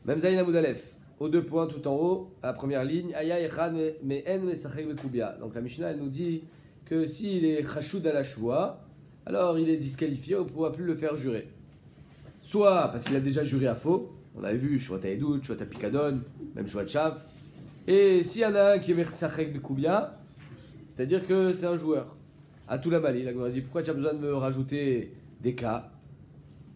Même Zayin Amoudalef, aux 2 points tout en haut, à la première ligne, Aya Echad Me'en Mesachek Bekubia. Donc la Mishnah, elle nous dit que s'il est Chachoud à la Shvoa, alors il est disqualifié, on ne pourra plus le faire jurer. Soit parce qu'il a déjà juré à faux, on avait vu Shvat Haedut, Shvat Pikadon, même Shvat Shav. Et s'il y en a un qui est Mesachek Bekubia, c'est-à-dire que c'est un joueur. À tout la Mali, la Gemara dit pourquoi tu as besoin de me rajouter des cas?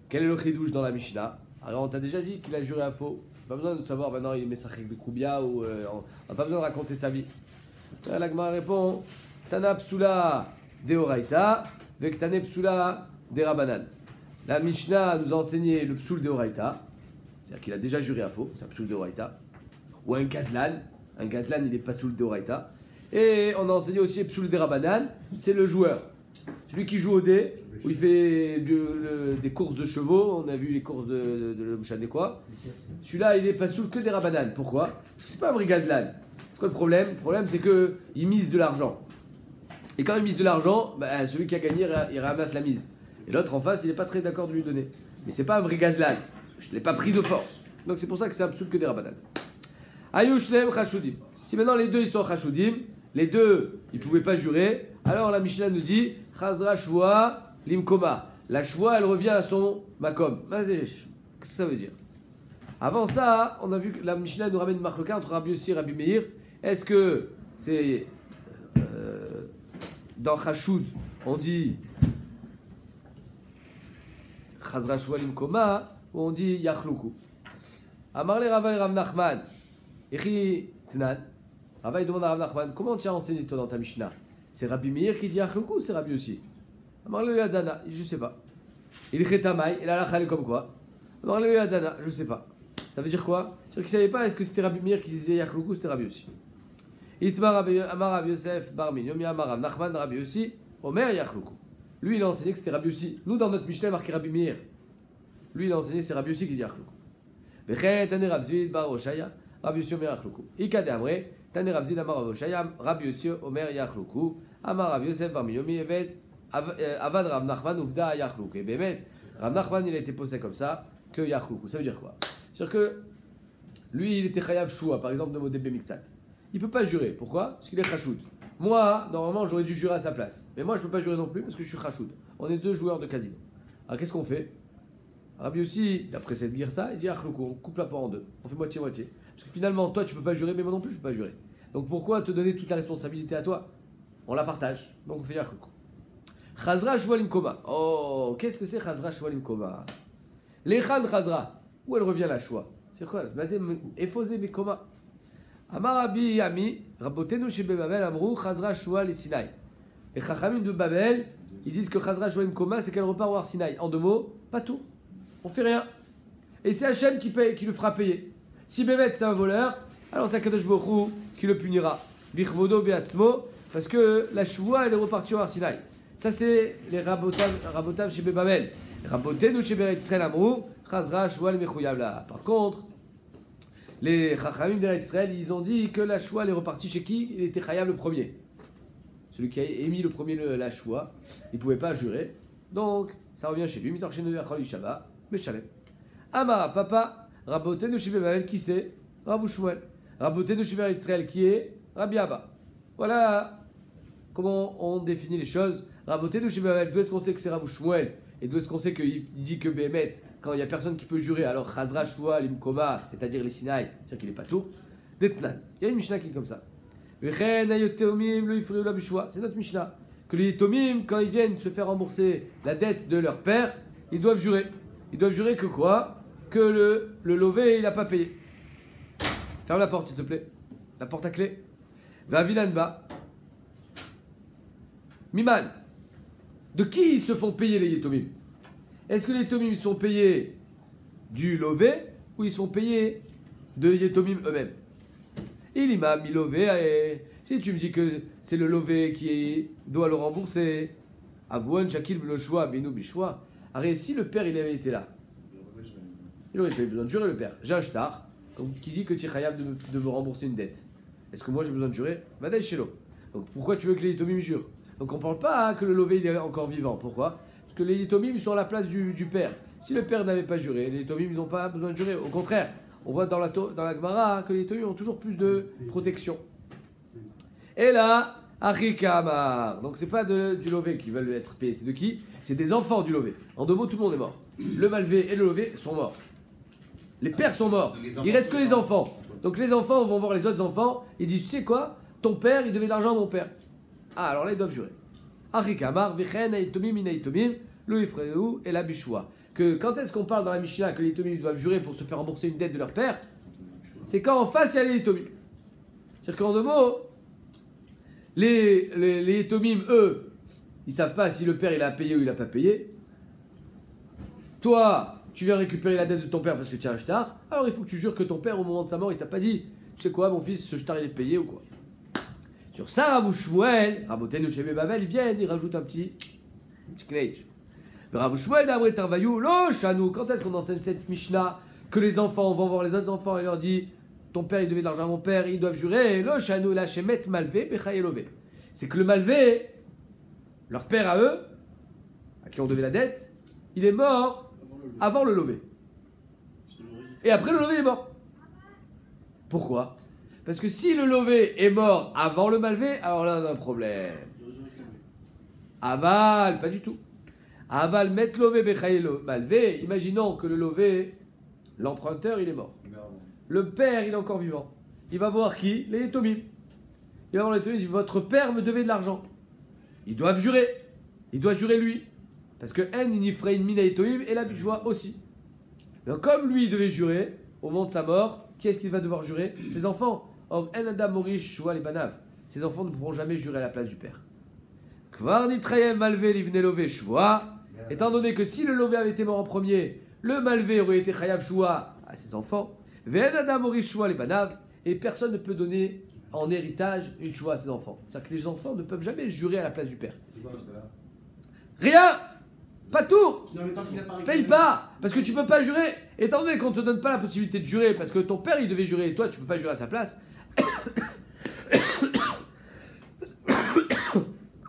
Quel est le chidouche dans la Mishnah? Alors on t'a déjà dit qu'il a juré à faux. Pas besoin de savoir maintenant il est Mesachek Bekubia ou on n'a pas besoin de raconter sa vie. La Gemara répond Tana Psula Deoraita, Vektane Psula Derabanan. La Mishnah nous a enseigné le Psul Deoraita, c'est-à-dire qu'il a déjà juré à faux, c'est un Psul Deoraita. Ou un Gazlan, il n'est pas Psul Deoraita. Et on a enseigné aussi le Psul Derabanan, c'est le joueur. Celui qui joue au dé, où il fait des courses de chevaux, on a vu les courses de l'homme des quoi. Celui-là, il n'est pas Psul que des Rabanan. Pourquoi? Parce que c'est pas un vrai Gazlan. C'est quoi le problème? Le problème, c'est qu'il mise de l'argent. Et quand il mise de l'argent, bah, celui qui a gagné, il ramasse la mise. Et l'autre en face, il n'est pas très d'accord de lui donner. Mais c'est pas un vrai Gazlan. Je ne l'ai pas pris de force. Donc c'est pour ça que c'est un Psul que des Rabanan. Ayushlem Chashudim. Si maintenant les deux ils sont Chashudim, les deux ils ne pouvaient pas jurer, alors la Mishnah nous dit Chazra Shvoa Limkoma. La Shvoa elle revient à son Makom. Qu'est-ce que ça veut dire? Avant ça, on a vu que la Mishnah nous ramène une marloka entre Rabbi Yossi et Rabbi Meir. Est-ce que c'est dans Chashoud, on dit Chazra Shvoa Limkoma ou on dit Yachloukou? Amarle Rava et Rav Nachman. Echi Tnan. Rava il demande à Rav Nachman, comment tu as enseigné toi dans ta Mishnah? C'est Rabbi Meir qui dit Yachloukou ou c'est Rabbi Yossi? Amarle Yadana, je sais pas. Il est Chetamai, et la lacha elle est comme quoi? Amarle Yadana, je sais pas. Ça veut dire quoi? C'est-à-dire qu'il ne savait pas est-ce que c'était Rabbi Meir qui disait Yachloukou ou c'était Rabbi Yossi. Itmar Amar Rabbi Yosef Bar Minyomi Amar Rav Nachman Rabbi Yossi Omer Yachloukou. Lui il a enseigné que c'était Rabbi Yossi. Nous dans notre Mishnah marqué Rabbi Meir. Lui il a enseigné que c'est Rabbi Yossi qui dit Yachloukou. Vechet Tane Rav Zvid Bar Oshaya Rabbi Yossi Omer Yachloukou. Ikade Amre Tane Rav Zvid Amar Rav Oshaya Rabbi Yossi Omer Yachloukou. Amar Rabbi Yosef Bar Minyomi Evet Avad Rav Nachman Uvda Yachloukou. Et Bémet Rav Nachman il a été posé comme ça que Yachloukou. Ça veut dire quoi? C'est-à-dire que lui il était Chayav Shua par exemple de Modébé Miktsat. Il ne peut pas jurer. Pourquoi? Parce qu'il est Chachoud. Moi, normalement, j'aurais dû jurer à sa place. Mais moi, je ne peux pas jurer non plus parce que je suis Chachoud. On est deux joueurs de casino. Alors, qu'est-ce qu'on fait? Rabbi aussi, d'après cette guerre-ça, il dit Achloukou, on coupe la part en deux. On fait moitié-moitié. Parce que finalement, toi, tu ne peux pas jurer, mais moi non plus, je ne peux pas jurer. Donc, pourquoi te donner toute la responsabilité à toi? On la partage. Donc, on fait Achloukou. Chazra Shwalim Koma. Oh, qu'est-ce que c'est Chazra Shwalim Koma? Lechan Chazra. Où elle revient la Shwa? C'est quoi? Basé Efosé Mekoma. Amarabi Ami, Rabotenu chez Babel, Amrou, Chazra Shua les Sinaï. Les Chachamim de Babel, ils disent que Chazra Shua Koma, c'est qu'elle repart au Sinaï. En deux mots, pas tout. On fait rien. Et c'est Hachem qui le fera payer. Si Bémet c'est un voleur, alors c'est Kadosh Baruch Hu qui le punira. Bichvodo Beatzmo, parce que la Shua elle est repartie au Sinaï. Ça c'est les Rabotav chez Babel. Rabotenu chez Beret Israël Amrou, Chazra Shua le Mechouyav là. Par contre, les Chachamim d'Israël, ils ont dit que la Shua est repartie chez qui? Il était Chayav le premier. Celui qui a émis le premier la Shua, il ne pouvait pas jurer. Donc, ça revient chez lui. Mitor chez nous, Achol Ishaba, Meshalem. Amara, papa, Rabotenu chez Babel, qui c'est? Rabou Shmuel. Rabotenu chez Israël, qui est? Rabbi Abba. Voilà comment on définit les choses. Rabotenu chez Babel, d'où est-ce qu'on sait que c'est Rabou Shmuel? Et d'où est-ce qu'on sait qu'il dit que Bémet, quand il n'y a personne qui peut jurer, alors Chazra Shua Limkoma, c'est-à-dire les Sinaï, c'est-à-dire qu'il n'est pas tout, Detnan. Il y a une Mishnah qui est comme ça. C'est notre Mishnah. Que les Yetomim, quand ils viennent se faire rembourser la dette de leur père, ils doivent jurer. Ils doivent jurer que quoi? Que le lové, il n'a pas payé. Ferme la porte, s'il te plaît. La porte à clé. Va Vilanba. Miman. De qui ils se font payer les Yetomim? Est-ce que les Yetomim sont payés du lové ou ils sont payés de Yetomim eux-mêmes? Il imam, il lové. Si tu me dis que c'est le lové qui doit le rembourser, Avouan, Shakil, Blochoua, Binu, Bichoua. Alors, si le père il avait été là, il aurait pas eu besoin de jurer le père. J'ai un shtar qui dit que tu es chayav de me rembourser une dette. Est-ce que moi j'ai besoin de jurer? Vadaï Shelo. Donc pourquoi tu veux que les Yetomim jurent? Donc on ne parle pas que le lové il est encore vivant. Pourquoi? Parce que les Yetomim sont à la place du père. Si le père n'avait pas juré, les Yetomim n'ont pas besoin de jurer. Au contraire, on voit dans la Gemara que les Yétomim ont toujours plus de protection. Et là, Achikamar. Donc c'est pas du lové qui veulent être payés, c'est de qui? C'est des enfants du lové. En 2 mots, tout le monde est mort. Le malvé et le lové sont morts. Les pères sont morts. Il reste que les enfants. Donc les enfants vont voir les autres enfants. Ils disent, tu sais quoi? Ton père, il devait de l'argent à mon père. Ah, alors là, ils doivent jurer. Achikamar, Vichen, Aïtomim, Inaïtomim, le Ifreou et la Bishua. Que quand est-ce qu'on parle dans la Mishnah que les Yétomim doivent jurer pour se faire rembourser une dette de leur père? C'est quand en face il y a les Yétomim. C'est-à-dire qu'en 2 mots, les Yétomim, eux, ils savent pas si le père il a payé ou il a pas payé. Toi, tu viens récupérer la dette de ton père parce que tu as un shtar. Alors il faut que tu jures que ton père au moment de sa mort il t'a pas dit, tu sais quoi mon fils, ce shtar il est payé ou quoi. Sur ça, Rav Shmuel, Rabotenu chez Bavel, ils viennent, ils rajoutent un petit knetch. Rav Shmuel d'Amre Tarvayou, lo chanou. Quand est-ce qu'on enseigne cette Mishnah que les enfants vont voir les autres enfants et leur dit ton père il devait de l'argent à mon père, ils doivent jurer. Lo chanou la shemet malvé pechayelové. C'est que le malvé, leur père à eux, à qui on devait la dette, il est mort avant le lové. Et après le lové il est mort. Pourquoi? Parce que si le lové est mort avant le malvé, alors là on a un problème. Aval, pas du tout. Aval met lové bechayelo malvé. Imaginons que le lové, l'emprunteur, il est mort. Le père, il est encore vivant. Il va voir qui? Les Yétomim. Il va voir les Yétomim, il dit votre père me devait de l'argent. Ils doivent jurer. Il doit jurer lui. Parce que En inifrein mina Yétomim et la Bishua aussi. Donc comme lui il devait jurer, au moment de sa mort, qui est-ce qu'il va devoir jurer? Ses enfants. Or, En Adam Morish Shua les Banav. Ses enfants ne pourront jamais jurer à la place du père. Kvar nitrayem malvé livne lové Shua. Étant donné que si le lové avait été mort en premier, le malvé aurait été chayav Shua à ses enfants. Ve'en Adam Morish Shua les Banav. Et personne ne peut donner en héritage une Shua à ses enfants. C'est-à-dire que les enfants ne peuvent jamais jurer à la place du père. Rien! Pas tout! Paye pas! Parce que tu peux pas jurer. Étant donné qu'on te donne pas la possibilité de jurer, parce que ton père il devait jurer et toi tu peux pas jurer à sa place.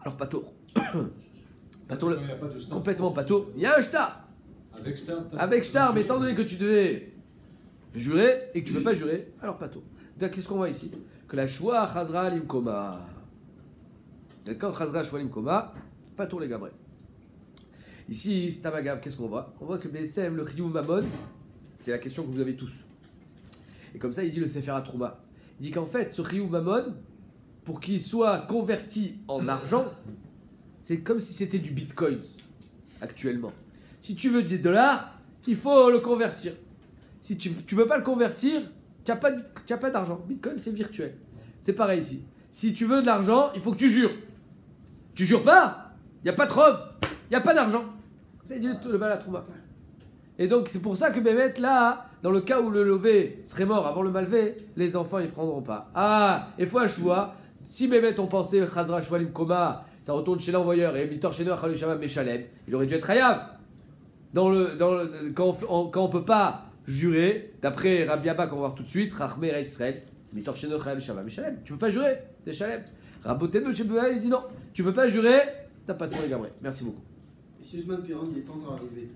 Alors pas tour. Complètement pas tour. Il y a un shtar. Avec shtar, mais étant donné que tu devais jurer et que tu peux pas jurer, alors pas tour. Donc qu'est-ce qu'on voit ici? Que la shua chazra limkoma. Et quand chazra shua limkoma, pas tour les gabrés. Ici, c'est Tamagav, qu'est-ce qu'on voit? On voit que BSM, le Chiyuv Mamon, c'est la question que vous avez tous. Et comme ça, il dit le Sefer HaTrouma. Il dit qu'en fait, ce Chiyuv Mamon, pour qu'il soit converti en argent, c'est comme si c'était du bitcoin actuellement. Si tu veux des dollars, il faut le convertir. Si tu ne peux pas le convertir, tu n'as pas d'argent. Bitcoin, c'est virtuel. C'est pareil ici. Si tu veux de l'argent, il faut que tu jures. Tu jures pas, il n'y a pas de preuve, il n'y a pas d'argent. C'est le bal à Trouma. Et donc c'est pour ça que Bémet, là, dans le cas où le lové serait mort avant le malvé, les enfants ils prendront pas. Ah, et fois choix, si Bémet on pensait Chazra Shwalim Koma, ça retourne chez l'envoyeur et Bitor chez nous Shamam Meshalem, il aurait dû être Hayav. Quand on peut pas jurer, d'après Rabbi Abba qu'on va voir tout de suite, Rachmer et Israël, Bitor chez nous Shamam Meshalem, tu peux pas jurer, c'est Shalem. Rabotenu chez Bémet, il dit non, tu peux pas jurer, t'as pas trop les gabrés. Merci beaucoup. Et si le Zman Piran, il n'est pas encore arrivé.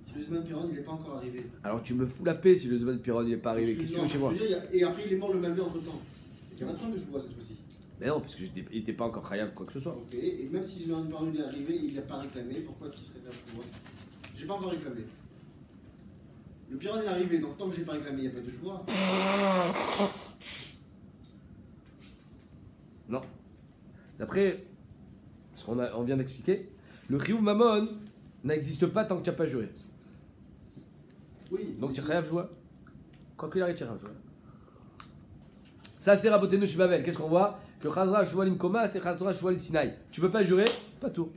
Si le Zman Piran, il n'est pas encore arrivé. Alors tu me fous la paix si le Zman Piran il n'est pas arrivé. Qu'est-ce que tu veux chez moi? Et après il est mort le malvé entre temps. Il y a pas de problème, je vois cette fois-ci. Mais non, parce qu'il n'était pas encore khayab quoi que ce soit. Ok, et même si le Zman Piran il est arrivé, il n'a pas réclamé, pourquoi est-ce qu'il serait fait pour moi? J'ai pas encore réclamé. Le Piran il est arrivé, donc tant que j'ai pas réclamé, il n'y a pas de joie. Non. D'après ce qu'on vient d'expliquer, le Chiyuv Mamon n'existe pas tant que tu n'as pas juré. Oui. Donc tu es khayab joie. Quoi qu'il arrive, tu es khayab joie. Ça c'est Rabotenu chez Babel. Qu'est-ce qu'on voit? Que Chazra Shualim Koma, c'est Chazra Shualim Sinaï. Tu peux pas jurer? Pas tout.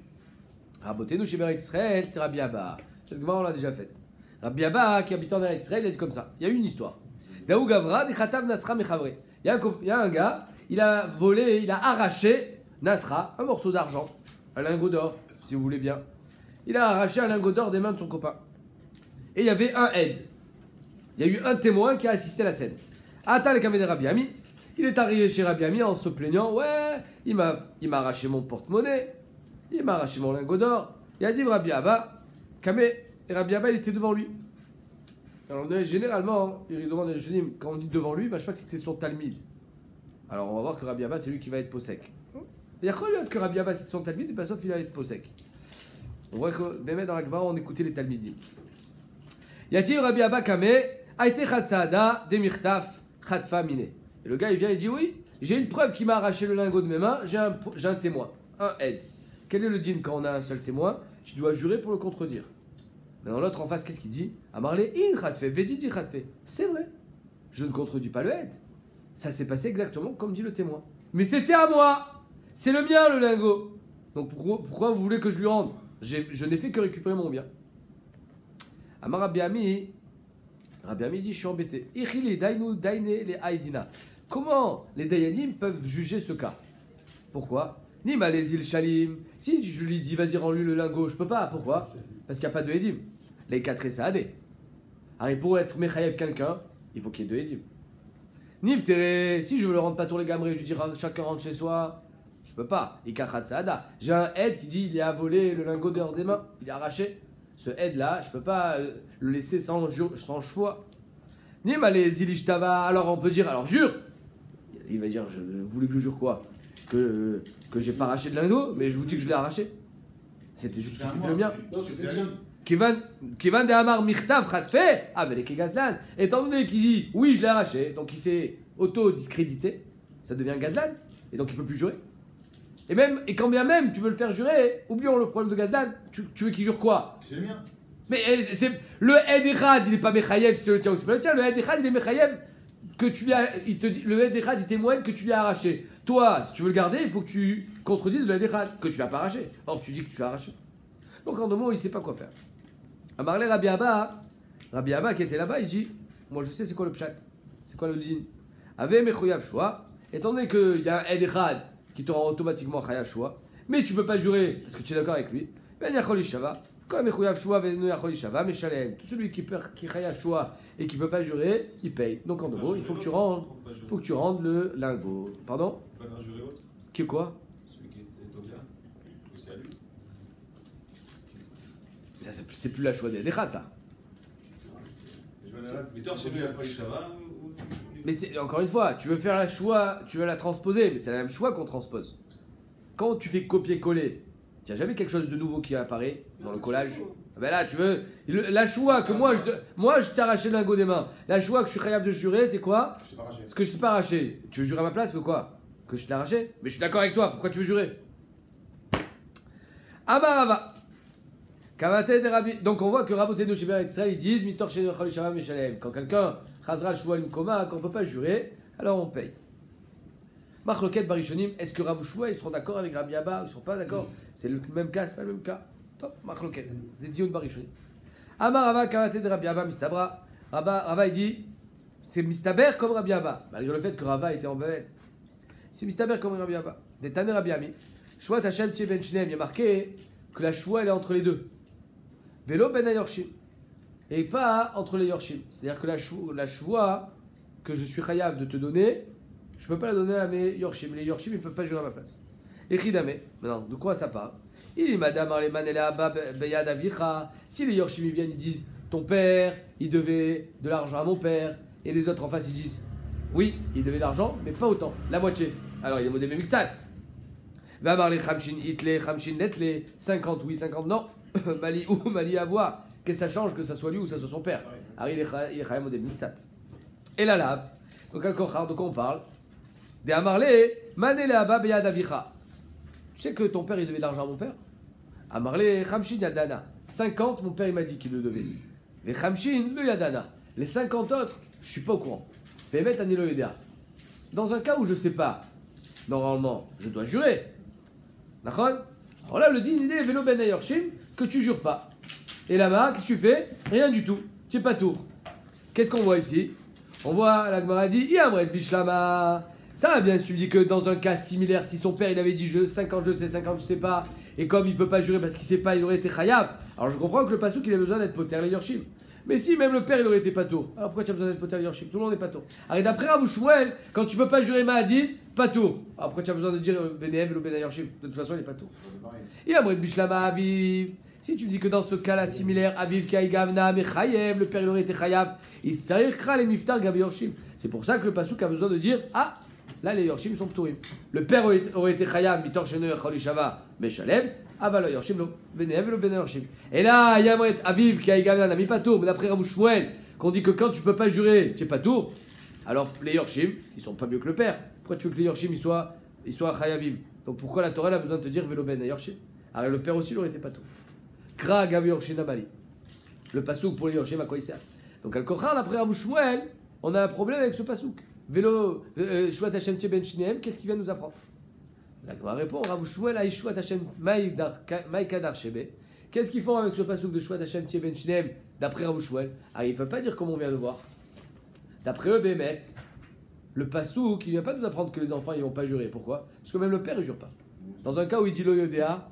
Rabotenu chez Beret Israël, c'est Rabbi Abba. Cette Gemara on l'a déjà faite. Rabbi Abba qui habite en Beret Israël, il a dit comme ça. Il y a eu une histoire. Daou Gavra, Dechatam Nasra Mechavre. Il y a un gars, il a volé, il a arraché Nasra, un morceau d'argent, un lingot d'or, si vous voulez bien. Il a arraché un lingot d'or des mains de son copain. Et il y avait un aide. Il y a eu un témoin qui a assisté à la scène. Atal Kamede Rabbi Ami. Il est arrivé chez Rabbi Ami en se plaignant. Ouais, il m'a arraché mon porte-monnaie. Il m'a arraché mon lingot d'or. Il a dit Rabbi Abba, Kame et Rabbi Abba il était devant lui. Alors généralement, il demande à Rishonim, quand on dit devant lui, je sais pas que c'était son Talmid. Alors on va voir que Rabbi Abba c'est lui qui va être posek. Il y a quoi lui que Rabbi Abba c'est son Talmid et pas sauf il va être posek. On voit que même dans la Gemara on écoutait les Talmidim. Yati Rabbi Abba Kame, Aïte Khatsaada, Demirtaf, Khatfa Mine. Et le gars il vient et dit oui, j'ai une preuve qui m'a arraché le lingot de mes mains, j'ai un témoin, un aide. Quel est le din quand on a un seul témoin? Tu dois jurer pour le contredire. Mais dans l'autre en face, qu'est-ce qu'il dit? Amarle in khatfe, vedidi khatfe. C'est vrai. Je ne contredis pas le aide. Ça s'est passé exactement comme dit le témoin. Mais c'était à moi. C'est le mien le lingot. Donc pourquoi vous voulez que je lui rende? Je n'ai fait que récupérer mon bien. Amar Rabbi Ami dit je suis embêté. Ichili dainu daine les aidina. Comment les dayanim peuvent juger ce cas? Pourquoi? Ni malezil shalim. Si je lui dis vas-y rends-lui le lingot, je peux pas. Pourquoi? Parce qu'il n'y a pas de edim. Les 4 saadé. Alors pour être mechayev quelqu'un, il faut qu'il y ait 2 edim. Niv tere, si je veux le rendre pas tour les gamrés, je lui dis chacun rentre chez soi, je peux pas. Ikachat saada. J'ai un aide qui dit il a volé le lingot dehors des mains, il a arraché. Ce aide là, je peux pas le laisser sans choix. Ni malezil ishtava. Alors on peut dire alors jure. Il va dire vous voulez que je jure quoi? Que j'ai pas arraché de lingot, mais je vous dis que je l'ai arraché. C'était juste c'était le mien. Kivan de Amar Michtav Khatfe, avec Gazlan. Étant donné qu'il dit oui, je l'ai arraché, donc il s'est auto-discrédité, ça devient Gazlan, et donc il peut plus jurer. Et quand bien même tu veux le faire jurer, oublions le problème de Gazlan, tu veux qu'il jure quoi? C'est le mien. Mais le Ed Echad, il n'est pas Mechayev, c'est le tien ou c'est pas le tien. Le Ed Echad, il est Mechayev que tu lui as. Il te dit, le Ed Echad, il témoigne que tu lui as arraché. Toi, si tu veux le garder, il faut que tu contredises le Ed Echad, que tu l'as pas arraché. Or, tu dis que tu l'as arraché. Donc, en 2 mots, il ne sait pas quoi faire. Amarle Rabbi Abba qui était là-bas, il dit moi, je sais c'est quoi le pshat, c'est quoi le din. Ave Mechoyav Shua, étant donné qu'il y a un Ed Echad qui te rend automatiquement Chayav Shua, mais tu ne peux pas jurer parce que tu es d'accord avec lui, ben Yachol Ishava. Tout celui qui Chayav Shua et qui ne peut pas jurer, il paye. Donc en 2 mots, il faut que tu rendes le lingot. Pardon? Tu peux faire jurer l'autre? Qui quoi? Celui qui est au bien. C'est à lui. C'est plus la choix des Echad, ça. Mais toi, chez lui, ça va ou... Mais encore une fois, tu veux faire la choix, tu veux la transposer, mais c'est la même choix qu'on transpose. Quand tu fais copier-coller, il n'y a jamais quelque chose de nouveau qui apparaît dans le collage. Ben là, tu veux. La choix que moi je t'ai arraché le lingot des mains. La choix que je suis capable de jurer, c'est quoi? Je t'ai pas arraché. Ce que je t'ai pas arraché. Tu veux jurer à ma place, ou quoi? Que je t'ai arraché? Mais je suis d'accord avec toi, pourquoi tu veux jurer? Amarava. Donc on voit que Rabotenu Shiber et Tzra, ils disent Mitor Shenu Chol Shabbat Meshalem. Quand quelqu'un Chazra Shmuel Koma, qu'on ne peut pas jurer, alors on paye. Machloket Barishonim, est-ce que Rabou Shmuel ils seront d'accord avec Rabbi Abba? Ils ne seront pas d'accord? C'est le même cas, c'est pas le même cas. Top, Machloket. C'est Dion Barishonim. Amar Rava Kavate de Rabbi Abba Mistabra. Rava il dit c'est Mistaber comme Rabbi Abba, malgré le fait que Rava était en Babel. C'est Mistaber comme Rabbi Abba. Des Taner Rabbi Ami. Shua Hashem Tche Ben Shneem, il y a marqué que la Shua elle est entre les deux. Vélo Ben Yorshim. Et pas entre les Yorshim. C'est-à-dire que la Shua que je suis chayav de te donner, je ne peux pas la donner à mes Yorshim. Les Yorshim, ils ne peuvent pas jurer à ma place. Et Chidame, maintenant, de quoi ça parle? Il dit Madame Arleman et Abba Beyad Avicha. Si les Yorshim ils viennent, ils disent ton père, il devait de l'argent à mon père. Et les autres en face, ils disent oui, il devait de l'argent, mais pas autant, la moitié. Alors il est modé Miktsat. Va parler Khamshin Itle, Khamshin Netle, 50 oui, 50 non. Mali ou Mali à voir. Qu'est-ce que ça change que ça soit lui ou ça soit son père? Alors il est Khaïm modé Miktsat. Et la lave. Donc de quoi on parle? De Amarle, Manele Abba Beyad Avicha. Tu sais que ton père il devait de l'argent à mon père? Amarle Khamshin Yadana. 50, mon père il m'a dit qu'il le devait. Les Khamshin, le Yadana. Les 50 autres, je suis pas au courant. Pemet Anilo Yedea. Dans un cas où je sais pas, normalement, je dois jurer. D'accord? Alors là, le din il est Vélo Ben Yorshim, que tu jures pas. Et là-bas, qu'est-ce que tu fais? Rien du tout. Tu n'es pas tour. Qu'est-ce qu'on voit ici? On voit, la Gemara dit Yamret Bishlama. Ça va bien si tu me dis que dans un cas similaire, si son père il avait dit 50 je sais, 50 je sais pas, et comme il peut pas jurer parce qu'il sait pas, il aurait été chayav. Alors je comprends que le pasouk il a besoin d'être poter les Yorshim. Mais si même le père il aurait été pas tour, alors pourquoi tu as besoin d'être poter les Yorshim? Tout le monde est pas tour. Alors d'après Rabou Shmuel, quand tu peux pas jurer Mahadin, pas tour. Alors pourquoi tu as besoin de dire Benehem ou Ben Yorshim? De toute façon il est pas tour. Yamret Bishlama Aviv. Si tu me dis que dans ce cas-là similaire, Aviv Kaïgavna Mechayev, le père il aurait été Chayav, il s'arrêtera les Miftar Gabi Yorshim. C'est pour ça que le Passouk a besoin de dire ah, là les Yorshim sont Ptourim. Le père aurait été Chayav, Mitor Sheno Yachol Shava, Meshalem, Aval Yorshim, lo Benev, lo Bene Yorshim. Et là, Yamret Aviv Kaïgavna n'a mis pas tour, mais d'après Rav Shmuel, qu'on dit que quand tu peux pas jurer, tu n'es pas tour, alors les Yorshim, ils sont pas mieux que le père. Pourquoi tu veux que les Yorshim ils soient Chayavim? Donc pourquoi la Torah a besoin de te dire Velo Ben Yorshim? Alors le père aussi, il aurait été pas tour. Kra Gabi Yorshim Amali. Le pasouk pour les Yorshim, à quoi il sert? Donc Al-Kochar, après Rav Shmuel, on a un problème avec ce pasouk. Velo Shuat Hashem Tie Ben Shneem, qu'est-ce qu'il vient nous apprendre? La Gemara répond Rav Shmuel a Shuat Hashem Mai Kadar Shebe. Qu'est-ce qu'ils font avec ce pasouk de Shuat Hashem Tie Ben Shneem d'après Rav Shmuel? Ah, ils ne peuvent pas dire comme on vient de voir. D'après eux, Bémet, le pasouk, il ne vient pas nous apprendre que les enfants ils vont pas jurer. Pourquoi? Parce que même le père il jure pas. Dans un cas où il dit lo yodea,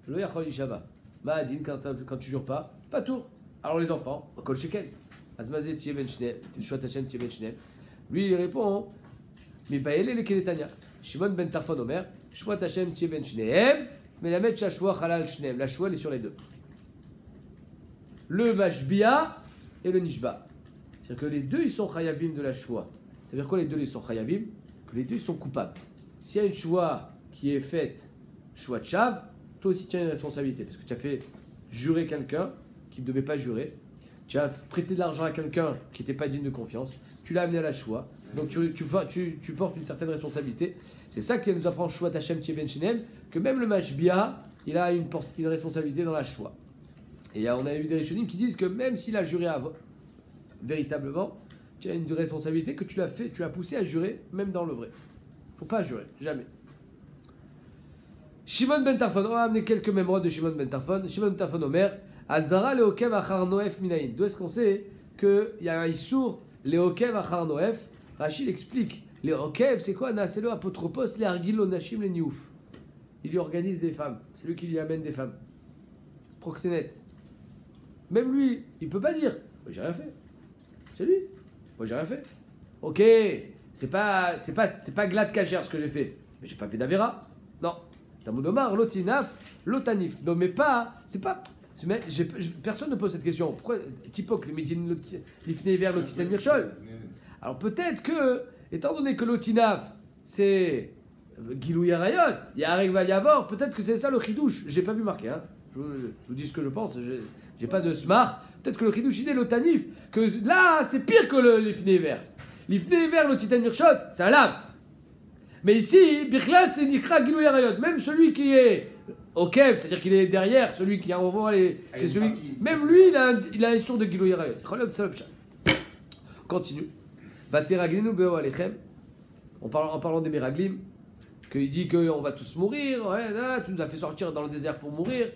lo yachol yishava. Ma'adin, quand tu jures pas tour. Alors les enfants, kol shekel. Azmazé tiye ben shneem, shuat Hashem tiye ben shneem. Lui il répond, mi baele le keletania. Shimon ben Tarfon Omer, shuat Hashem tiye ben shneem, mais la met shashua halal shneem. La shua elle est sur les deux. Le mashbia et le nishba. C'est-à-dire que les deux ils sont chayavim de la shua. C'est-à-dire quoi les deux ils sont chayavim? Que les deux ils sont coupables. S'il y a une shua qui est faite, shua chav, toi aussi tu as une responsabilité parce que tu as fait jurer quelqu'un qui ne devait pas jurer, tu as prêté de l'argent à quelqu'un qui n'était pas digne de confiance, tu l'as amené à la shua, donc tu portes une certaine responsabilité. C'est ça qui nous apprend Shuat Hashem Tie Ben Shneem, que même le mashbia, il a une responsabilité dans la shua. Et on a eu des Rishonim qui disent que même s'il a juré véritablement, tu as une responsabilité que tu as poussé à jurer même dans le vrai. Faut pas jurer, jamais. Shimon ben Tarfon, on va amener quelques mémoires de Shimon ben Tarfon. Shimon ben Tarfon Omer, Azara leokev achar noef minayin. D'où est-ce qu'on sait qu'il y a un issour leokev achar noef? Rachid explique. Leokev, c'est quoi? C'est le apotropos, les argilo nashim les niouf. Il lui organise des femmes. C'est lui qui lui amène des femmes. Proxénète. Même lui, il peut pas dire. Moi, j'ai rien fait. C'est lui. Moi, j'ai rien fait. Ok, c'est pas glad kacher ce que j'ai fait. Mais j'ai pas fait d'avera. Non. Tamoudomar, lotinaf, lotanif. Non, mais pas. C'est pas. Personne ne pose cette question. Pourquoi Tipok, les médines, l'ifné vers l'otinan mirchol? Alors peut-être que, étant donné que l'otinaf, c'est Gilou Yarayot, Yarek Valiavor, peut-être que c'est ça le chidouche. J'ai pas vu marquer, hein. Je vous dis ce que je pense. J'ai pas de smart. Peut-être que le chidouche il est l'otanif. Que là, c'est pire que l'ifné vers. L'ifné vers l'otinan mirchol, c'est un lave. Mais ici, Birklat, c'est Nikra Gilou Yarayot. Même celui qui est au kev, c'est-à-dire qu'il est derrière, celui qui envoie les. C'est celui. Même lui, il a un sourd de Gilou Yarayot. Continue. Vateraglinu beo alechem. En parlant des Meraglim, qu'il dit qu'on va tous mourir. Ouais, là, tu nous as fait sortir dans le désert pour mourir.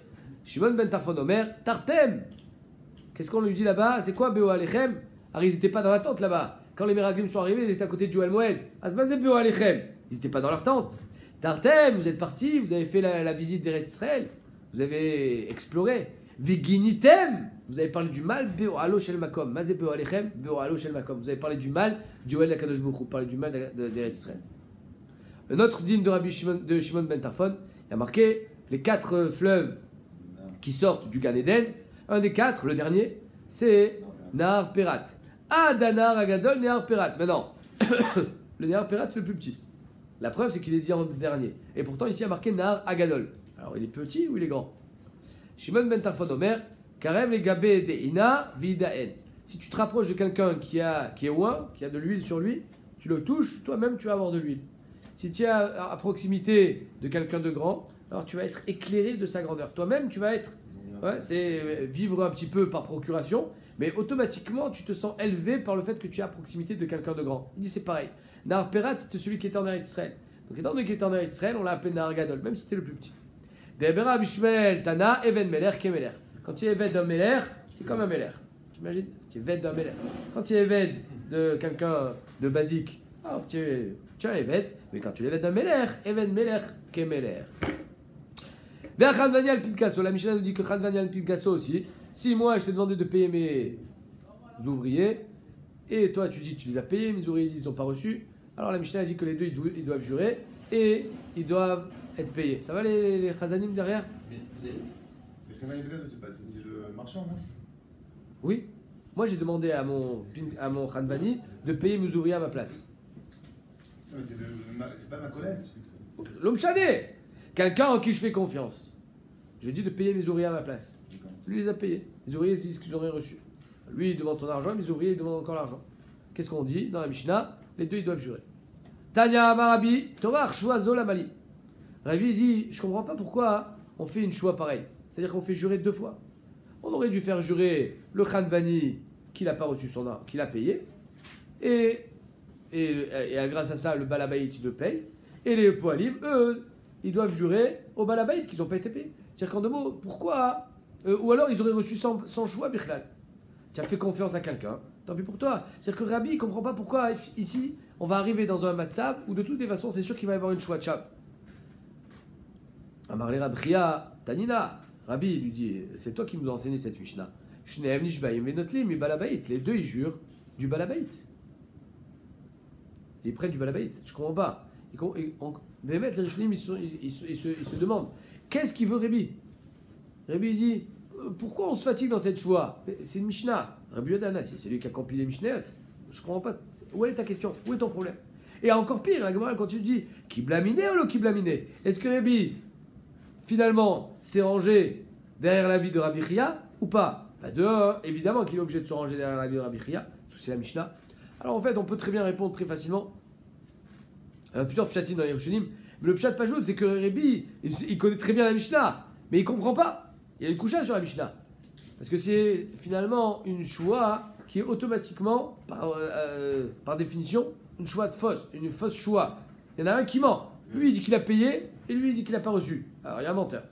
Shimon ben Tarfon Omer, Tartem. Qu'est-ce qu'on lui dit là-bas? C'est quoi beo alechem? Alors ils n'étaient pas dans la tente là-bas. Quand les Meraglim sont arrivés, ils étaient à côté de Joël Moed. Asbazé beo alechem. Ils n'étaient pas dans leur tente. Tartem, vous êtes partis, vous avez fait la visite d'Eretz Israël, vous avez exploré. Viginitem, vous avez parlé du mal, Beo Alo Shel Makom. Mazé Beo Alechem, Beo Alo Shel Makom. Vous avez parlé du mal, Joël d'Akadosh Baruch Hu, vous parlez du mal d'Eretz Israël. Un autre digne de Shimon ben Tarfon, il a marqué les 4 fleuves qui sortent du Gan Eden. Un des 4, le dernier, c'est Nahar Perat. Adanar Agadol, Nahar Perat. Maintenant, le Nahar Perat, c'est le plus petit. La preuve, c'est qu'il est dit en dernier. Et pourtant, ici, il y a marqué Nahar Agadol. Alors, il est petit ou il est grand? Shimon ben Tarfon Omer, Karem le gabé de ina vidaen. Si tu te rapproches de quelqu'un qui est loin, qui a de l'huile sur lui, tu le touches, toi-même, tu vas avoir de l'huile. Si tu es à proximité de quelqu'un de grand, alors tu vas être éclairé de sa grandeur. Toi-même, tu vas être... Ouais, c'est vivre un petit peu par procuration, mais automatiquement, tu te sens élevé par le fait que tu es à proximité de quelqu'un de grand. Il dit c'est pareil. Nahar Perat, c'était celui qui était en Eretz Israël. Donc étant donné qu'il était en Eretz Israël, on l'a appelé Nahar Gadol, même si c'était le plus petit. Debera Bishmel Tana Even Meler Kemeler. Quand tu es évêque d'un Meler, c'est comme un Meler. Tu imagines? Tu es évêque d'un Meler. Quand tu es évêque de quelqu'un de basique, alors tu es un évêque, mais quand tu es évêque d'un Meler, Even Meler Kemeler. Vers Khadvanial Pidkasso, la Mishnah nous dit que Khadvanial Pidkasso aussi, si moi je t'ai demandé de payer mes ouvriers, et toi tu dis que tu les as payés, mes ouvriers ils n'ont pas reçu, alors la Mishnah dit que les deux ils doivent jurer, et ils doivent être payés. Ça va les Chazanim derrière? C'est le marchand, non? Oui. Moi, j'ai demandé à mon Khanvani de payer mes ouvriers à ma place. Non, mais c'est pas ma collègue. L'homme chané, quelqu'un en qui je fais confiance. Je dis de payer mes ouvriers à ma place. Lui, il les a payés. Les ouvriers disent qu'ils n'ont rien reçu. Lui, il demande ton argent, mes ouvriers, ils demandent encore l'argent. Qu'est-ce qu'on dit dans la Mishnah? Les deux, ils doivent jurer. Tanya Amarabi, Torah Choizo la Mali. Rabbi il dit, je ne comprends pas pourquoi on fait une choix pareille. C'est-à-dire qu'on fait jurer deux fois. On aurait dû faire jurer le Khanvani qui n'a pas reçu son argent, qui l'a payé. Et grâce à ça, le Balabaït, il le paye. Et les Poalim, eux, ils doivent jurer au Balabaït qu'ils n'ont pas été payés. C'est-à-dire qu'en deux mots, pourquoi ou alors ils auraient reçu sans choix, Bichlal. Tu as fait confiance à quelqu'un, tant pis pour toi. C'est-à-dire que Rabbi ne comprend pas pourquoi ici, on va arriver dans un matzab où de toutes les façons, c'est sûr qu'il va y avoir une choix de chav. Amarle Rabria, Tanina. Rabbi lui dit, c'est toi qui nous as enseigné cette Mishnah. Shneem nishbaim venotlim mi balabait. Les deux, ils jurent du balabait. Ils prennent du balabait. Je comprends pas. Mais les Rishonim, ils se demandent, qu'est-ce qu'il veut Rabbi? Rabbi dit, pourquoi on se fatigue dans cette choix? C'est une Mishnah. Rabbi Yodana, c'est lui qui a compilé Mishnayot. Je comprends pas. Où est ta question? Où est ton problème? Et encore pire, la Gemara continue de dire, qui blaminé ou le qui blaminé? Est-ce que Rabbi, finalement, s'est rangé derrière l'avis de Rabbi Chia ou pas? Évidemment qu'il est obligé de se ranger derrière l'avis de Rabbi Chia, parce que c'est la Mishnah. Alors en fait, on peut très bien répondre très facilement. Il y a plusieurs pshatim dans les Rishonim. Mais le pshat pajout, c'est que Rabbi, il connaît très bien la Mishnah, mais il ne comprend pas. Il y a une coucha sur la Mishnah. Parce que c'est finalement une choix qui est automatiquement, par définition, une choix de fausse, une fausse choix. Il y en a un qui ment. Lui, il dit qu'il a payé, et lui, il dit qu'il n'a pas reçu. Alors, il y a un menteur.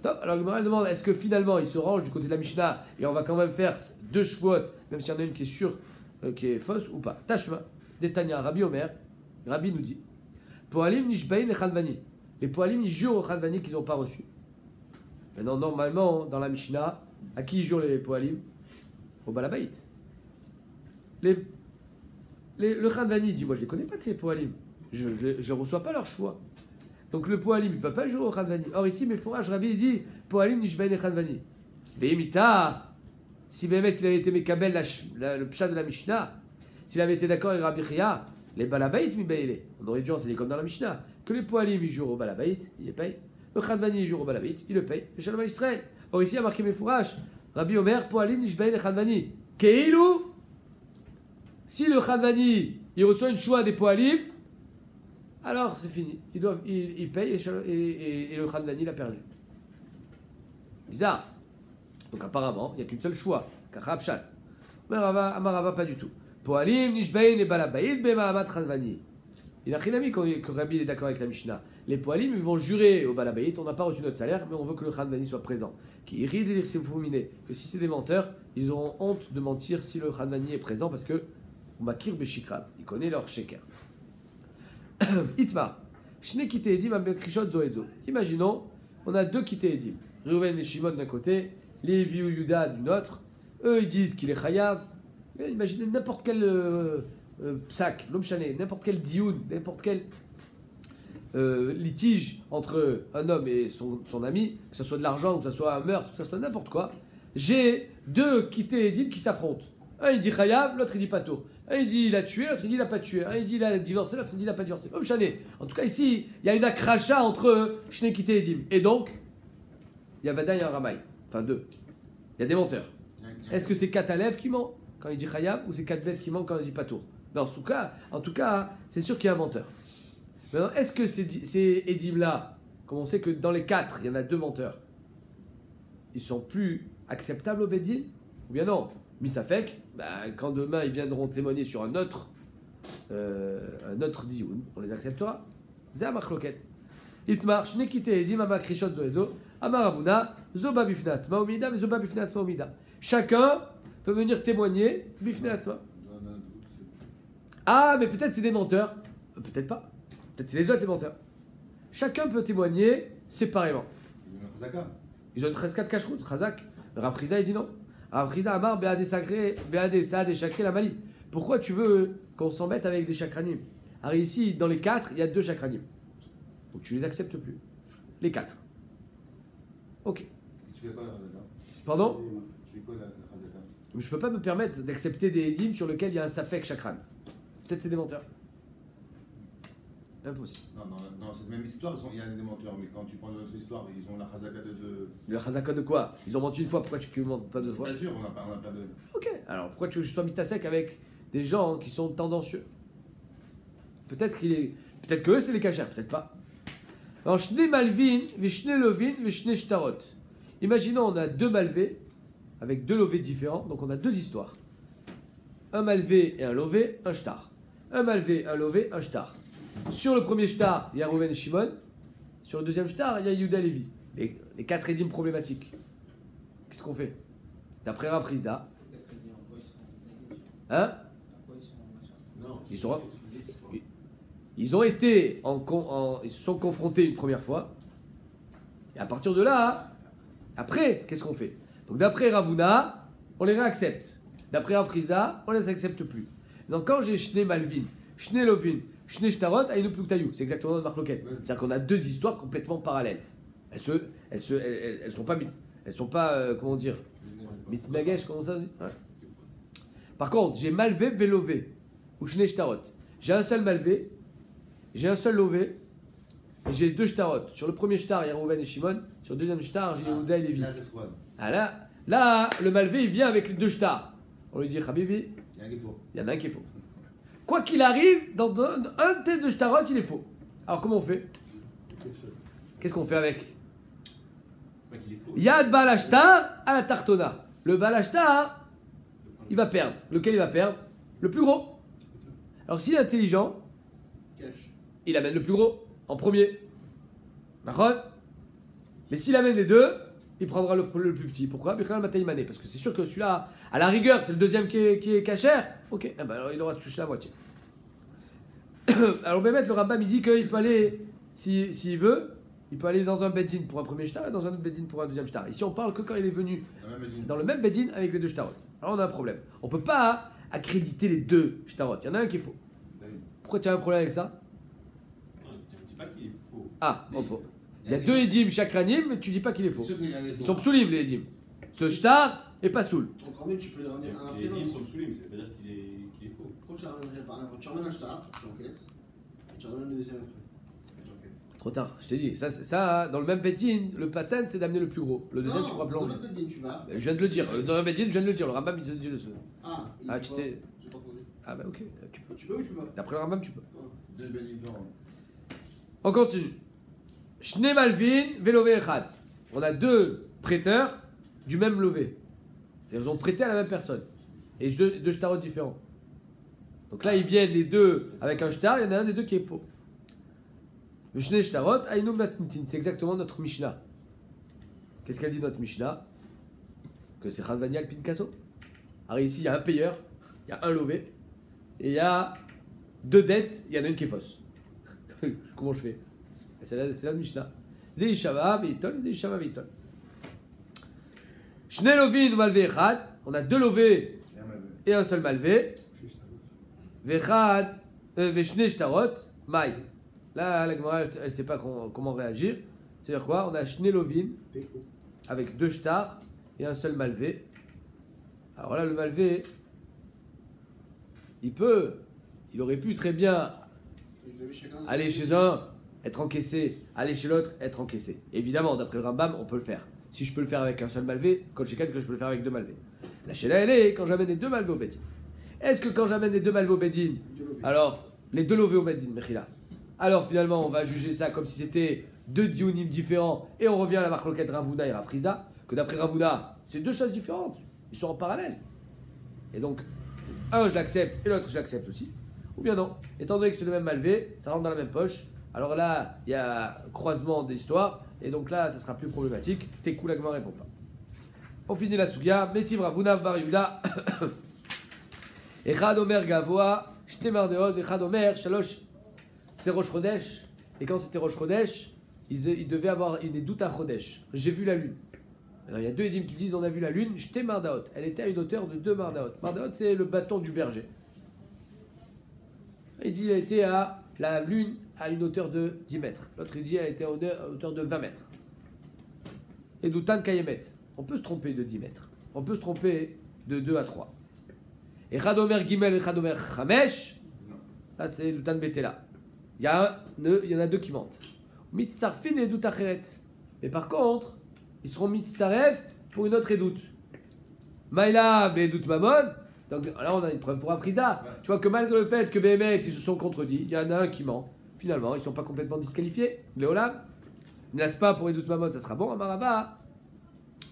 Top. Alors, Gemara demande, est-ce que finalement, il se range du côté de la Mishnah, et on va quand même faire deux chouottes, même s'il y en a une qui est sûre, qui est fausse ou pas. Tashma, Détania, Rabbi Omer, Rabbi nous dit, Poalim nishbain et Khanvani. Les Poalim, ils jurent au Khanvani qu'ils n'ont pas reçu. Maintenant, normalement, dans la Mishnah, à qui jurent les Poalim? Au Balabaït. Le Khanvani dit, moi je ne les connais pas, ces Poalim. Je ne reçois pas leur choix. Donc le Poalim, il ne peut pas jurer au Khanvani. Or ici, mes fourrages, Rabbi dit, Poalim nishbain et Khanvani. Veimita, si Bémet il avait été Mekabel, le pshat de la Mishnah, s'il avait été d'accord avec Rabbi Chia, les Balabaït mi-baïlé. On aurait dû enseigner comme dans la Mishnah, que les Poalim, ils jurent au Balabaït, il les paye. Le Khanvani, il jure au Balabit, il le paye. Le Shalom à Israël. Or ici, il y a marqué mes fourrages. Rabbi Omer, Poalim, Nishbaï, le Khanvani. Keilou. Si le Khanvani, il reçoit une choix des Poalim, alors c'est fini. Il paye et le Khanvani, il a perdu. Bizarre. Donc apparemment, il n'y a qu'une seule choix. Kachabshat. Mais Amarava, pas du tout. Poalim, Nishbaï, et Balabait, Bemahamat Khanvani. Il a rien mis que Rabbi est d'accord avec la Mishnah. Les Poalim, ils vont jurer au Balabaït, on n'a pas reçu notre salaire, mais on veut que le Khanvani soit présent. Qui irrite et que si c'est des menteurs, ils auront honte de mentir si le Khanvani est présent parce que Makir Beshikram, il connaît leur sheker. Itmar, Shne Kite Edim Abekrishot Zoezo. Imaginons, on a deux Kite Edim. Reuven et Shimon d'un côté, Lévi ou Yuda d'une autre. Eux, ils disent qu'il est Chayav. Imaginez n'importe quel psak, l'omchané, n'importe quel dioun, n'importe quel litige entre un homme et son ami, que ce soit de l'argent, que ce soit un meurtre, que ce soit n'importe quoi. J'ai deux Kité Edim qui s'affrontent. Un il dit Chayav, l'autre il dit Patour. Un il dit il a tué, l'autre il dit il n'a pas tué. Un il dit il a divorcé, l'autre il dit il n'a pas divorcé. L'omchané. En tout cas ici, il y a une akracha entre Shne Kité Edim. Et donc, il y a Vada et un Ramaï. Enfin deux. Il y a des menteurs. Est-ce que c'est Katalev qui ment quand il dit Chayav ou c'est Katvet qui ment quand il dit Patour? En tout cas, c'est sûr qu'il y a un menteur. Maintenant, est-ce que ces édimes-là, comme on sait que dans les quatre, il y en a deux menteurs, ils sont plus acceptables au Bedin? Ou bien non? Misafek, quand demain ils viendront témoigner sur un autre dioun, on les acceptera. Zé amachloket. Itmar, shnekite edim amakrishot zoezo, amaravuna, zoba bifnat maomida, mais zoba bifnat maomida. Chacun peut venir témoigner bifnat ma. Ah, mais peut-être c'est des menteurs. Peut-être pas. Peut-être c'est les autres les menteurs. Chacun peut témoigner séparément. Ils ont une cheskat kashrut, chazak. Rav Chiza, il dit non. Rav Chiza amar be'adé sacré, be'adé saad chakri la mali. Pourquoi tu veux qu'on s'embête avec des chakranim? Alors ici, dans les quatre, il y a deux chakranim. Donc tu les acceptes plus. Les quatre. Ok. fais quoi la Khazaka? Pardon? Tu fais quoi la Khazaka? Je ne peux pas me permettre d'accepter des édimes sur lesquels il y a un safek chakran. Peut-être c'est des menteurs. Impossible. Non, dans cette même histoire, il y a des menteurs, mais quand tu prends notre histoire, ils ont la Khazaka de. Le chazaka de quoi? Ils ont menti une fois, pourquoi tu ne mens pas deux fois? Bien sûr, on n'a pas de. Ok, alors pourquoi tu veux que je sois mitasek avec des gens qui sont tendancieux? Peut-être que eux c'est les cachers, peut-être pas. Alors, shne malvin, vishne lovin, vishne shtarot. Imaginons on a deux malvés avec deux lovés différents, donc on a deux histoires. Un malvé et un lové, un shtar. Un malvé, un lové, un shtar. Sur le premier shtar, il y a Reuven et Shimon. Sur le deuxième shtar, il y a Yehuda et Lévi. Les quatre édimes problématiques. Qu'est-ce qu'on fait? D'après Rav Rizda. Hein? Non, Ils ont été ils se sont confrontés une première fois. Et à partir de là, après, qu'est-ce qu'on fait? Donc d'après Ravuna, on les réaccepte. D'après Rav Rizda, on les accepte plus. Donc quand j'ai Shne Malvin, Shne Lovin, Shne Shtarot, Aïnou Pluktayou, c'est exactement notre marloquette. C'est-à-dire qu'on a deux histoires complètement parallèles. Elles sont pas, comment dire, mitnagesh, comment ça dit? Ouais. Par contre, j'ai malvé, vélové, ou Shne Shtarot. J'ai un seul malvé, j'ai un seul lové, et j'ai deux shtarot. Sur le premier shtar, il y a Reuven et Shimon. Sur le deuxième shtar, j'ai Yehuda et Lévi. Là, c'est ce quoi? Ah là, le malvé, il vient avec les deux stars. On lui dit, Habibi, Il y a un qui est faux. il y en a un qui est faux. Quoi qu'il arrive, dans un de tes deux shtarot, il est faux. Alors comment on fait? Qu'est-ce qu'on fait avec? c'est pas qu'il est faux. Yad Balashtar à la Tartona. Le Balashtar, il va perdre. Lequel il va perdre? Le plus gros. Alors s'il est intelligent, Cache. il amène le plus gros en premier. D'accord? Mais s'il amène les deux, il prendra le plus petit. Pourquoi? Parce que c'est sûr que celui-là, à la rigueur, c'est le deuxième qui est cachère. Ok, eh ben alors il aura touché la moitié. Alors Bémet, le rabbin, il dit qu'il peut aller, s'il veut, il peut aller dans un beddin pour un premier shtar et dans un autre beddin pour un deuxième shtar. Ici, on parle que quand il est venu dans le même beddin avec les deux shtarot. Alors on a un problème. On ne peut pas accréditer les deux shtarot. Il y en a un qui est faux. Pourquoi tu as un problème avec ça? Non, je ne dis pas qu'il est faux. Ah, il y a deux édim chaque ranim, mais tu dis pas qu'il est faux. C'est sûr qu'il y a des Ils faux. sont psoulim les édim. Ce shtar est pas soul. Donc quand même, tu peux les ramener un après Les deals l'autre. sont soulignés, mais ça veut pas dire qu'il est faux. Quand tu ramènes par un, quand tu ramènes un shtar, tu encaisses. Et tu ramènes le deuxième après. Tu encaisses. Trop tard, je t'ai dit. Ça, dans le même beddin, le pattern c'est d'amener le plus gros. Le deuxième, tu pourras dans blanc. notre bedding, tu vas. Je viens de le dire. Dans un beddin, je viens de le dire. Le Rambam, il te dit le seul. Ah, il Ah, dit tu quoi? t'es. J'ai pas entendu. Ah, bah ok, tu peux. Tu peux ou tu peux pas? D'après le Rambam, tu peux. Deux belles différents. On continue. Shne Malvin, Velové Echad. On a deux prêteurs du même lové. Ils ont prêté à la même personne. Et deux shtarot différents. Donc là, ils viennent les deux avec un shtar, il y en a un des deux qui est faux. Le Shne Shtarot, Aïnoum Matnitin. C'est exactement notre Mishnah. Qu'est-ce qu'elle dit notre Mishnah? Que c'est Chalvanial Pinkaso. Alors ici, il y a un payeur, il y a un lové, et il y a deux dettes, il y en a une qui est fausse. Comment je fais? C'est la Mishnah. Zeishava veitol, Zeishava veitol. Shne lovin ou malvé echad. On a deux lovés et un seul malvé. Vechad, veshne shtarot, maï. Là, la Gemara, elle ne sait pas comment réagir. C'est-à-dire quoi? On a shne lovin avec deux stars et un seul malvé. Alors là, le malvé, il aurait pu très bien aller chez un, être encaissé, aller chez l'autre, être encaissé. Évidemment, d'après le Rambam, on peut le faire. Si je peux le faire avec un seul malvé, quand chez 4, que je peux le faire avec deux malvés. La chéla, elle est quand j'amène les deux malvés au Bédine. Est-ce que quand j'amène les deux malvés au Bédine, alors, les deux lovés au Bédine, Mechila, alors finalement, on va juger ça comme si c'était deux dionymes différents et on revient à la marque loquette Ravuna et Rav Rizda, que d'après Ravuna, c'est deux choses différentes. Ils sont en parallèle. Et donc, un, je l'accepte et l'autre, je l'accepte aussi. Ou bien non. Étant donné que c'est le même malvé, ça rentre dans la même poche. Alors là, il y a croisement d'histoires. Et donc là, ça sera plus problématique. Tekou Lagma répond pas. On finit la Sougia. Metiv Ravuna Bar Yuda. Echad Omer Gavoa. Shte Mardeod. Echad Omer Shalosh. C'est Rosh Chodesh. Et quand c'était Rosh Chodesh, ils devaient avoir une doute à Chodesh. J'ai vu la lune. Alors, il y a deux édimes qui disent on a vu la lune. Shte Mardaot. Elle était à une hauteur de 2 Mardaot. Mardaot, c'est le bâton du berger. Il dit elle était à la lune à une hauteur de 10 mètres. L'autre il dit elle était à une hauteur de 20 mètres. Et d'Outan Kayemet. On peut se tromper de 10 mètres. On peut se tromper de 2 à 3. Et Chadomer Gimel et Chadomer Chamesh. Là, c'est le Tan Betela. Il y en a deux qui mentent. Mitzarfin et Doutacheret. Mais par contre, ils seront Mitzaref pour une autre édoute. Maïla et Dout Mamon. Donc là, on a une preuve pour Afriza. Ouais. Tu vois que malgré le fait que Béhémet, ils se sont contredits, il y en a un qui ment. Finalement, ils ne sont pas complètement disqualifiés. Léolam. N'est-ce pas pour Edout Mamon, ça sera bon, Amarava.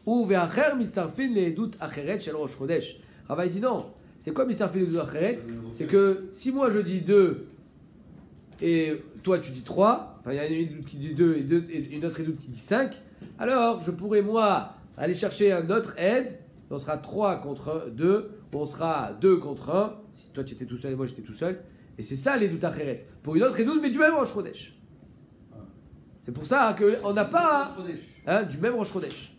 Ou Ve'acher Mitzarfin les Edout Acheret Shel Rosh Chodesh. Rava dit non. C'est quoi Mitzarfin les Edout Acheret? C'est que si moi je dis 2 et toi tu dis 3, enfin il y a une édoute qui dit 2 et une autre édoute qui dit 5, alors je pourrais moi aller chercher un autre aide, on sera 3 contre 2, ou on sera 2 contre 1, si toi tu étais tout seul et moi j'étais tout seul, et c'est ça l'édoute Acheret. Pour une autre édoute, mais du même Rosh Chodesh. C'est pour ça qu'on n'a pas du même Rosh Chodesh.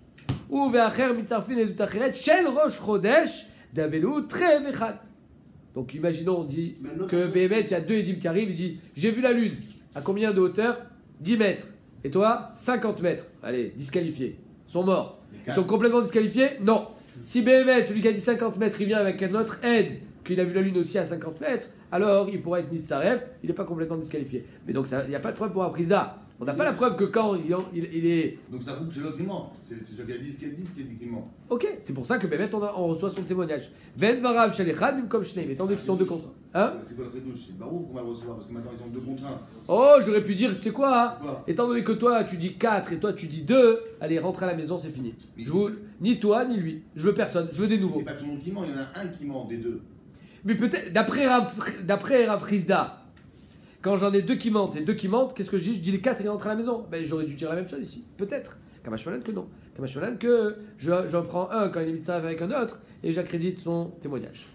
Ou ve'acher mitzarfin édoute Acheret shel Rosh Chodesh d'Avelou Trev Echad. Donc imaginons, on dit que Béhémet, il y a 2 édimes qui arrivent, il dit j'ai vu la lune, à combien de hauteur? 10 mètres. Et toi 50 mètres. Allez, disqualifiés. Ils sont morts. Ils sont complètement disqualifiés? Non. Si Béhémet, celui qui a dit 50 mètres, il vient avec un autre aide, qu'il a vu la lune aussi à 50 mètres, alors il pourra être Mitzaref, il n'est pas complètement disqualifié. Mais donc il n'y a pas de preuve pour Aprisa. On n'a pas la preuve que quand il est. Donc ça prouve que c'est l'autre qui ment. C'est celui qui a dit ce qu'il dit, ce qui a dit qu'il ment. Ok, c'est pour ça que Béhémet, on reçoit son témoignage. Ven varav shalechad mim comme shnei, étant donné qu'ils sont 2 contre 1. Hein? C'est quoi le redouche? C'est Barour qu'on va le recevoir parce que maintenant ils sont 2 contre 1. Oh, j'aurais pu dire, tu sais quoi, hein? Quoi? Étant donné que toi tu dis 4 et toi tu dis 2, allez, rentre à la maison, c'est fini. Mais Je veux, ni toi ni lui. Je veux personne, je veux des nouveaux. C'est pas tout le monde qui ment, il y en a un qui ment des 2. Mais peut-être, d'après Rav Frisda, quand j'en ai 2 qui mentent et 2 qui mentent, qu'est-ce que je dis? Je dis les 4 et ils rentrent à la maison. Ben, j'aurais dû dire la même chose ici. Peut-être. Kamashmalan que non. Kamashmalan que j'en prends un quand il est mis ça avec un autre et j'accrédite son témoignage.